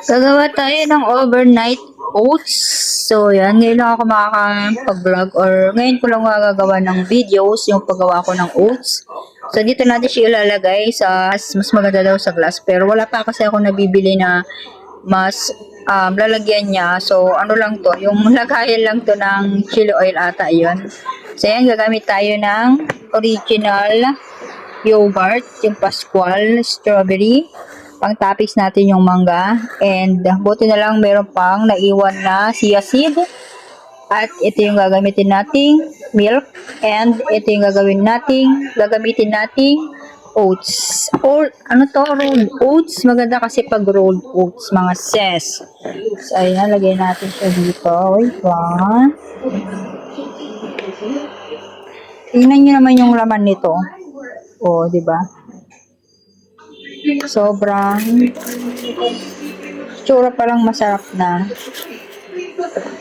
Gagawa tayo ng overnight oats. So, yan. Ngayon lang ako makakapag-vlog or ngayon ko lang magagawa ng videos yung paggawa ko ng oats. So, dito natin siya ilalagay sa mas maganda daw sa glass. Pero wala pa kasi ako nabibili na mas lalagyan niya. So, ano lang to? Yung lagayan lang to ng chili oil ata yun. So, yan. Gagamit tayo ng original yogurt, yung Pascual strawberry. Pang toppings natin yung mangga. And buti na lang meron pang naiwan na chia seed. At ito yung gagamitin nating milk. And ito yung gagamitin nating oats. Or, ano to? Rolled oats. Maganda kasi pag rolled oats, mga sis. So, ayan. Lagay natin siya dito. Wait lang. Tingnan nyo naman yung laman nito. O, diba? Sobrang tsura pa lang masarap na.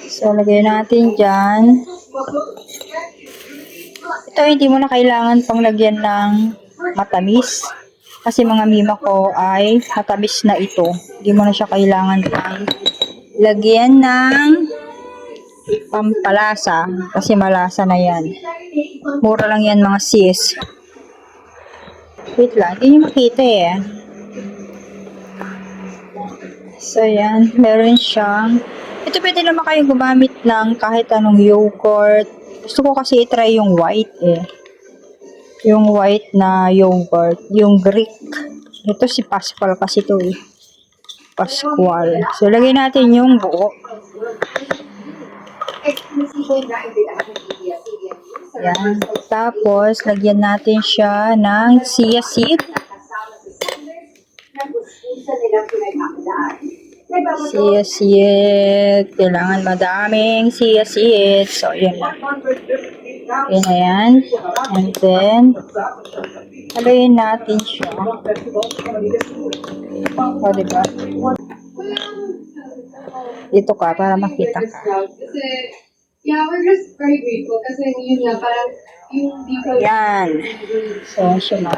So, lagay natin dyan. Ito, hindi mo na kailangan pang lagyan ng matamis. Kasi mga mima ko ay matamis na ito. Hindi mo na siya kailangan pang lagyan ng pampalasa. Kasi malasa na yan. Mura lang yan mga sis. Wait lang, hindi nyo makita eh. So, yan. Meron siyang... Ito pwede naman kayong gumamit ng kahit anong yogurt. Gusto ko kasi i-try yung white eh. Yung white na yogurt. Yung Greek. Ito si Pascual kasi ito eh. Pascual. So, lagay natin yung buo. Yan. Tapos, lagyan natin siya ng chia seed. Chia seed. Kailangan madaming chia seed. So, yun na. Yun na yan. And then, haluin natin siya. O, diba? Dito ka, para makita ka. Yeah, we're just very grateful kasi yun nga, parang yung deeper... Yan. So, siya na.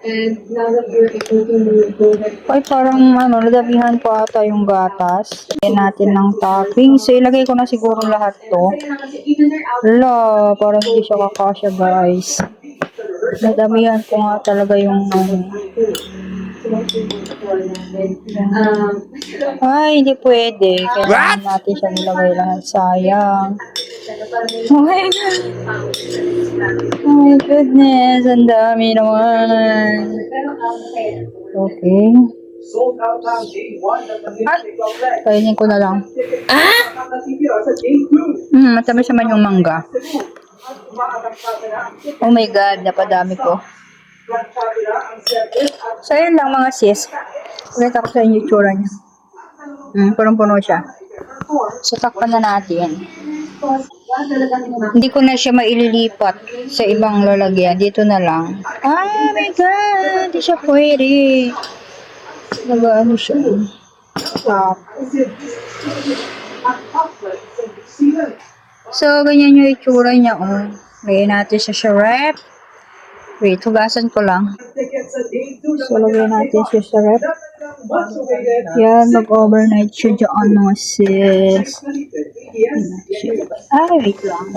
And now that we're able to go back... Ay, parang nadabihan pa ata yung gatas. Lagyan natin ng topping. So, ilagay ko na siguro lahat to. Hala, parang hindi siya kakasya, guys. Nadabihan ko nga talaga yung ay, hindi pwede. Kailangan natin siya nilagay lahat. Sayang. Oh my God. Oh my goodness. Ang dami naman. Okay. Kainin ko na lang. Matamis naman yung mangga. Oh my God. Napadami ko. So, yun lang mga sis. Ulit ako sa inyo yung tsura niya. Punong-puno siya. So, takpan na natin. Hindi ko na siya maililipat sa ibang lalagyan. Dito na lang. Oh my God! Hindi siya pwede. Nag-ano siya. Stop. So, ganyan yung itsura niya. Oh. Lagyan natin siya rep. Wait, hugasan ko lang. So, lagyan natin siya sa rep. Yan, mag-overnight siya dyan, mga sis. Ay, wait lang.